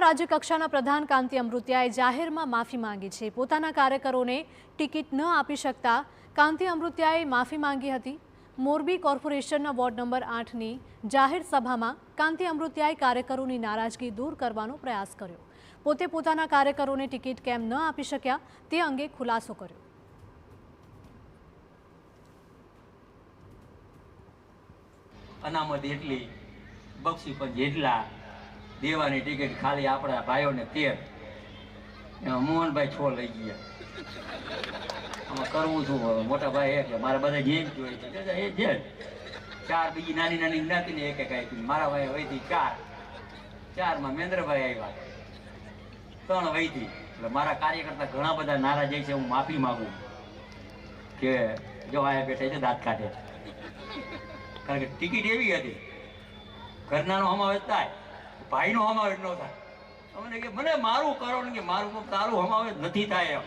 ભાજપના રાજ્યકક્ષાના પ્રધાન કાંતિ અમૃતિયાએ જાહેરમાં માફી માંગી છે। પોતાના કાર્યકરોને ટિકિટ ન આપી શકતા કાંતિ અમૃતિયાએ માફી માંગી હતી। મોરબી કોર્પોરેશનના વોર્ડ નંબર 8ની જાહેર સભામાં કાંતિ અમૃતિયાએ કાર્યકરોની નારાજગી દૂર કરવાનો પ્રયાસ કર્યો। પોતે પોતાના કાર્યકરોને ટિકિટ કેમ ન આપી શક્યા તે અંગે ખુલાસો કર્યો। અનામત એટલી બક્ષી પણ જેટલા દેવાની ટિકિટ ખાલી આપણા ભાઈઓને 13 મોહનભાઈ છો લઈ ગયા। આમાં કરવું શું હવે? મોટા ભાઈ એક મારા બધા જેમ જોઈએ છે એ જે 4 બીજી નાની નાની જ્ઞાતિને એક એક આપી। મારા ભાઈ વહીથી 4 માં મહેન્દ્રભાઈ આવ્યા 3 વહીથી। એટલે મારા કાર્યકર્તા ઘણા બધા નારાજ છે। હું માફી માંગુ કે જો આયા બેઠા છે દાંત કાઢે, કારણ કે ટિકિટ એવી હતી ઘરનાનો સમાવેશ થાય, ભાઈનો સમાવેશ ન થાય। અમને કે મને મારું કરો ને કે મારું તારું સમાવેશ નથી થાય એમ।